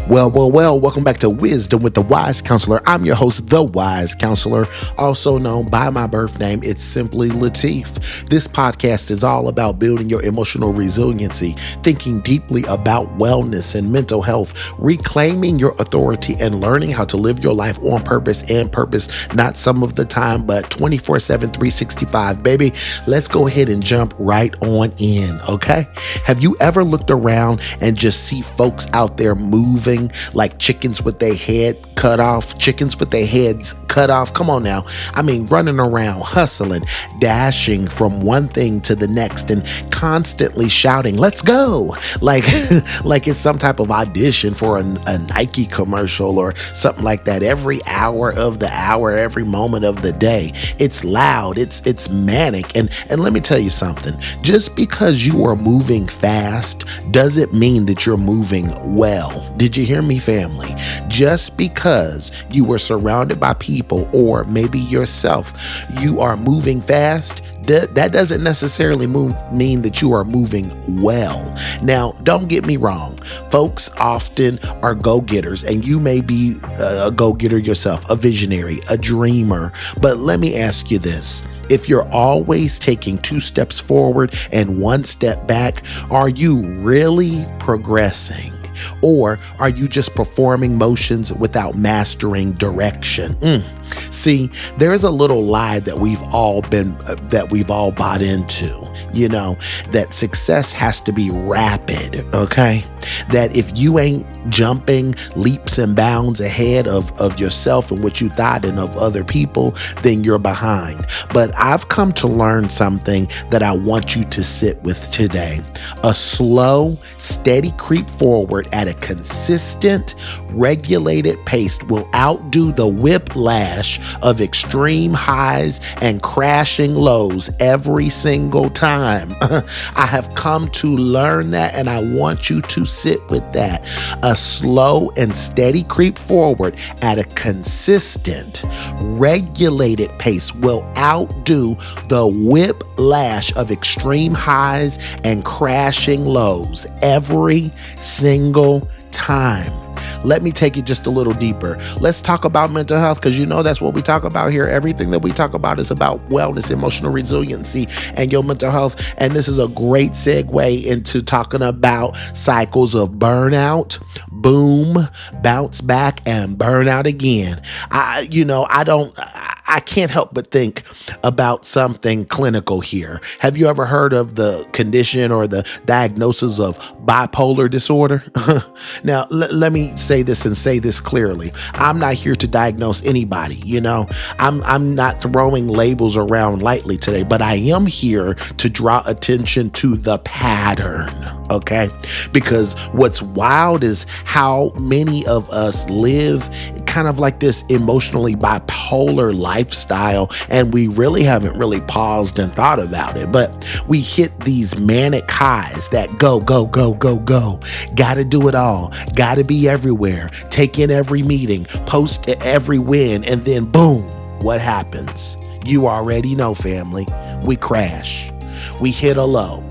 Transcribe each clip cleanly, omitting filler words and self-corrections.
Well, welcome back to Wisdom with the Wise Counselor. I'm your host, The Wise Counselor, also known by my birth name. It's simply Lateef. This podcast is all about building your emotional resiliency, thinking deeply about wellness and mental health, reclaiming your authority, and learning how to live your life on purpose and purpose, not some of the time, but 24/7, 365. Baby, let's go ahead and jump right on in, okay? Have you ever looked around and just see folks out there moving like chickens with their heads cut off? Come on now. I mean, running around, hustling, dashing from one thing to the next and constantly shouting, "Let's go!" Like it's some type of audition for a Nike commercial or something like that. Every hour of the hour, every moment of the day. It's loud. It's manic. And let me tell you something. Just because you are moving fast doesn't mean that you're moving well. Did you hear me, family? Just because you were surrounded by people or maybe yourself, you are moving fast, that doesn't necessarily mean that you are moving well. Now, don't get me wrong. Folks often are go-getters, and you may be a go-getter yourself, a visionary, a dreamer. But let me ask you this. If you're always taking 2 steps forward and 1 step back, are you really progressing? Or are you just performing motions without mastering direction? See, there's a little lie that we've all bought into, that success has to be rapid, okay? That if you ain't jumping leaps and bounds ahead of yourself and what you thought and of other people, then you're behind. But I've come to learn something that I want you to sit with today. A slow, steady creep forward at a consistent, regulated pace will outdo the whiplash of extreme highs and crashing lows every single time. I have come to learn that, and I want you to sit with that. A slow and steady creep forward at a consistent, regulated pace will outdo the whiplash of extreme highs and crashing lows every single time. Let me take it just a little deeper. Let's talk about mental health, because that's what we talk about here. Everything that we talk about is about wellness, emotional resiliency, and your mental health. And this is a great segue into talking about cycles of burnout, boom, bounce back, and burnout again. I can't help but think about something clinical here. Have you ever heard of the condition or the diagnosis of bipolar disorder? Now, let me say this and say this clearly. I'm not here to diagnose anybody. I'm not throwing labels around lightly today, but I am here to draw attention to the pattern, okay? Because what's wild is how many of us live kind of like this emotionally bipolar lifestyle, and we really haven't really paused and thought about it. But we hit these manic highs that go. Gotta do it all. Gotta be everywhere. Take in every meeting. Post every win. And then boom, what happens? You already know, family. We crash. We hit a low.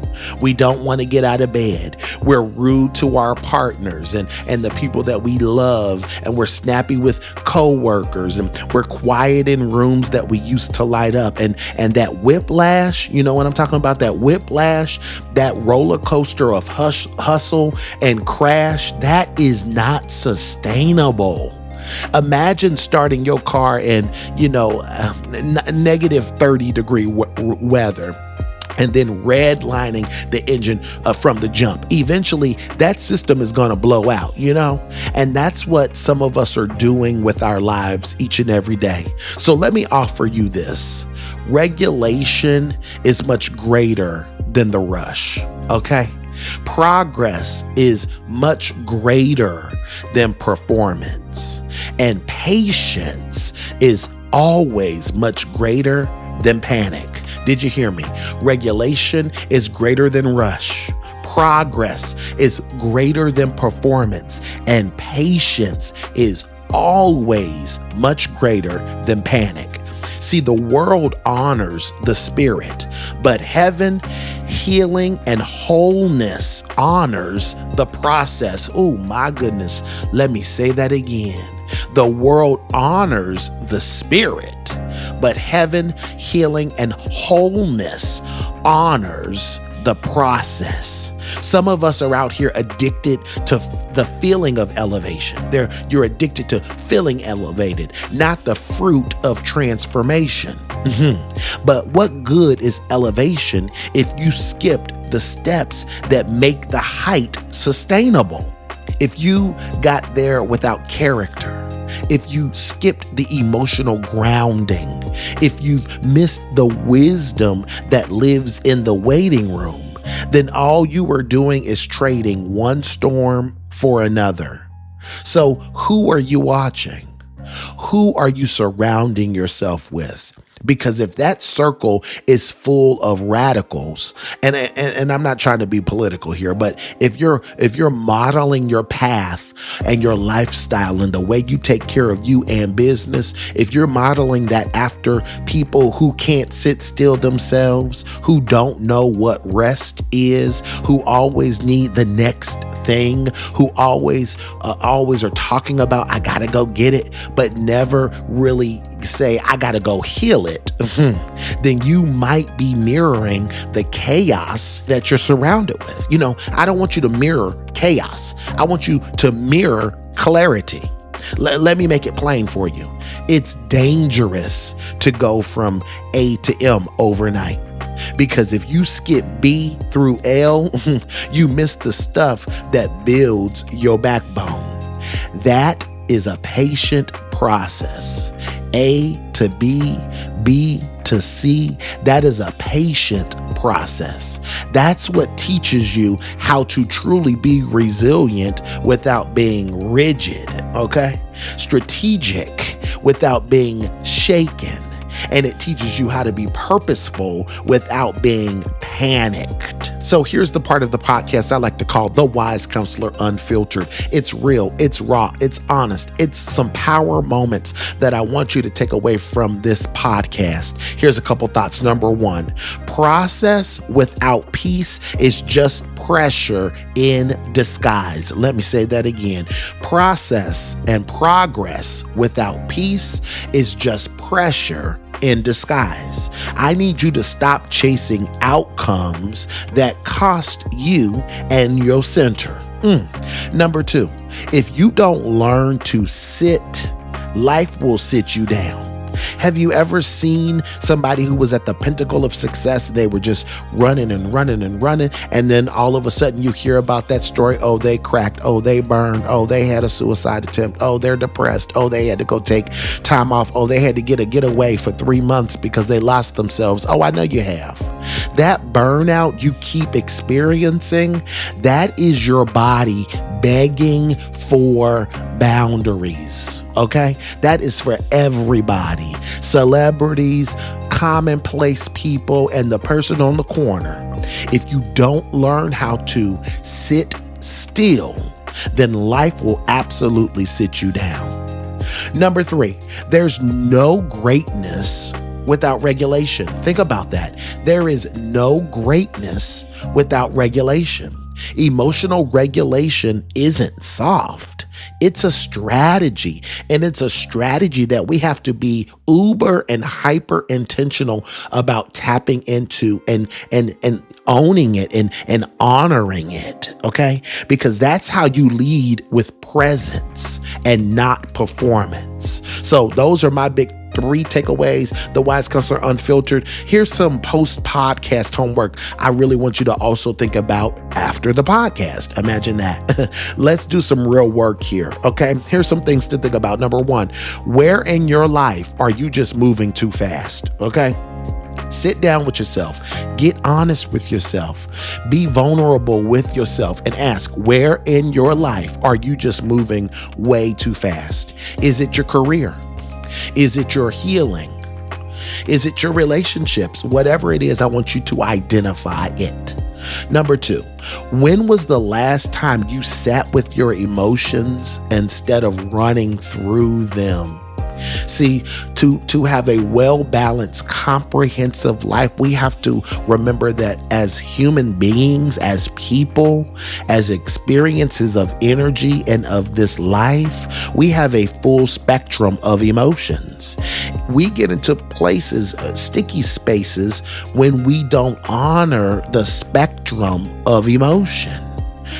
We don't want to get out of bed. We're rude to our partners and the people that we love, and we're snappy with coworkers, and we're quiet in rooms that we used to light up. And that whiplash, you know what I'm talking about? That whiplash, that roller coaster of hustle and crash, that is not sustainable. Imagine starting your car in, negative 30-degree weather, and then redlining the engine from the jump. Eventually, that system is going to blow out, And that's what some of us are doing with our lives each and every day. So let me offer you this. Regulation is much greater than the rush, okay? Progress is much greater than performance. And patience is always much greater than panic. Did you hear me? Regulation is greater than rush. Progress is greater than performance. And patience is always much greater than panic. See, the world honors the spirit, but heaven, healing, and wholeness honors the process. Oh my goodness. Let me say that again. The world honors the spirit, but heaven, healing, and wholeness honors the process. Some of us are out here addicted to the feeling of elevation. You're addicted to feeling elevated, not the fruit of transformation. But what good is elevation if you skipped the steps that make the height sustainable? If you got there without character, if you skipped the emotional grounding, if you've missed the wisdom that lives in the waiting room, then all you are doing is trading one storm for another. So who are you watching? Who are you surrounding yourself with? Because if that circle is full of radicals, and I'm not trying to be political here, but if you're modeling your path and your lifestyle and the way you take care of you and business, if you're modeling that after people who can't sit still themselves, who don't know what rest is, who always need the next thing, who always are talking about, I gotta go get it, but never really say, I gotta go heal it, then you might be mirroring the chaos that you're surrounded with. I don't want you to mirror chaos. I want you to mirror clarity. Let me make it plain for you. It's dangerous to go from A to M overnight. Because if you skip B through L, you miss the stuff that builds your backbone. That is a patient process. A to B, B to C, that is a patient process. That's what teaches you how to truly be resilient without being rigid, okay? Strategic without being shaken. And it teaches you how to be purposeful without being panicked. So here's the part of the podcast I like to call The Wise Counselor Unfiltered. It's real, it's raw, it's honest, it's some power moments that I want you to take away from this podcast. Here's a couple thoughts. Number one, process without peace is just pressure in disguise. Let me say that again. Process and progress without peace is just pressure in disguise. I need you to stop chasing outcomes that cost you and your center. Number two, if you don't learn to sit, life will sit you down. Have you ever seen somebody who was at the pinnacle of success? They were just running and running and running. And then all of a sudden you hear about that story. Oh, they cracked. Oh, they burned. Oh, they had a suicide attempt. Oh, they're depressed. Oh, they had to go take time off. Oh, they had to get a getaway for 3 months because they lost themselves. Oh, I know you have. That burnout you keep experiencing, that is your body begging for boundaries. Okay? That is for everybody. Celebrities, commonplace people, and the person on the corner. If you don't learn how to sit still, then life will absolutely sit you down. Number three, there's no greatness without regulation. Think about that. There is no greatness without regulation. Emotional regulation isn't soft. It's a strategy, and it's a strategy that we have to be uber and hyper intentional about tapping into and owning it and honoring it, okay? Because that's how you lead with presence and not performance. So those are my big 3 takeaways, The Wise Counselor Unfiltered. Here's some post-podcast homework I really want you to also think about after the podcast. Imagine that. Let's do some real work here, okay? Here's some things to think about. Number 1, where in your life are you just moving too fast, okay? Sit down with yourself. Get honest with yourself. Be vulnerable with yourself and ask, where in your life are you just moving way too fast? Is it your career? Is it your healing? Is it your relationships? Whatever it is, I want you to identify it. Number 2, when was the last time you sat with your emotions instead of running through them? See, to have a well-balanced, comprehensive life, we have to remember that as human beings, as people, as experiences of energy and of this life, we have a full spectrum of emotions. We get into places, sticky spaces, when we don't honor the spectrum of emotion.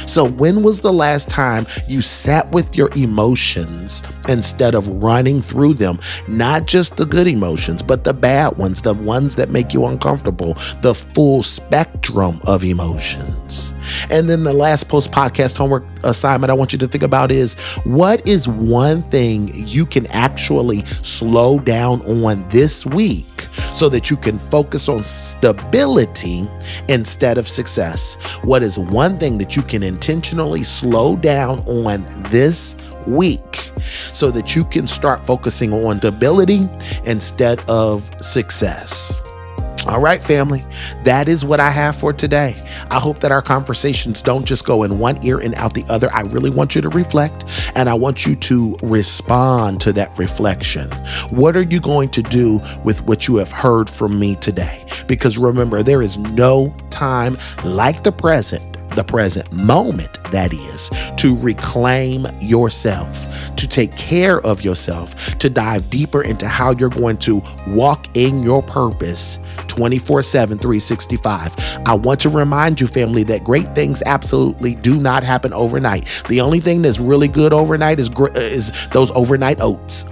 So when was the last time you sat with your emotions instead of running through them? Not just the good emotions, but the bad ones, the ones that make you uncomfortable, the full spectrum of emotions. And then the last post-podcast homework assignment I want you to think about is, what is one thing you can actually slow down on this week so that you can focus on stability instead of success? What is one thing that you can intentionally slow down on this week so that you can start focusing on stability instead of success? All right, family, that is what I have for today. I hope that our conversations don't just go in one ear and out the other. I really want you to reflect, and I want you to respond to that reflection. What are you going to do with what you have heard from me today? Because remember, there is no time like the present moment, that is, to reclaim yourself, to take care of yourself, to dive deeper into how you're going to walk in your purpose 24/7, 365. I want to remind you, family, that great things absolutely do not happen overnight. The only thing that's really good overnight is those overnight oats.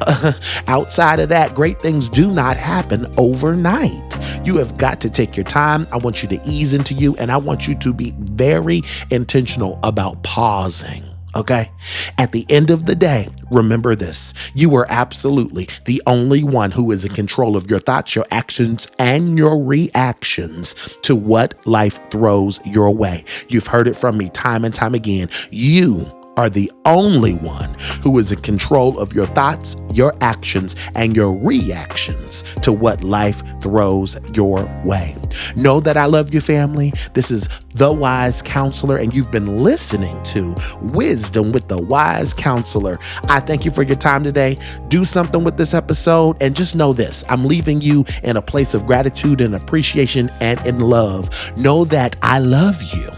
Outside of that, great things do not happen overnight. You have got to take your time. I want you to ease into you, and I want you to be very intentional about pausing. Okay? At the end of the day, remember this. You are absolutely the only one who is in control of your thoughts, your actions, and your reactions to what life throws your way. You've heard it from me time and time again. You are the only one who is in control of your thoughts, your actions, and your reactions to what life throws your way. Know that I love you, family. This is The Wise Counselor, and you've been listening to Wisdom with the Wise Counselor. I thank you for your time today. Do something with this episode, and just know this. I'm leaving you in a place of gratitude and appreciation and in love. Know that I love you.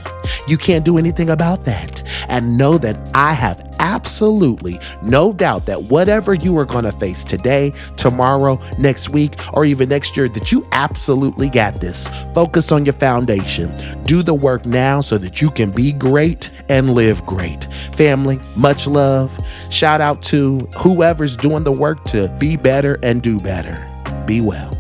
You can't do anything about that. And know that I have absolutely no doubt that whatever you are going to face today, tomorrow, next week, or even next year, that you absolutely got this. Focus on your foundation. Do the work now so that you can be great and live great. Family, much love. Shout out to whoever's doing the work to be better and do better. Be well.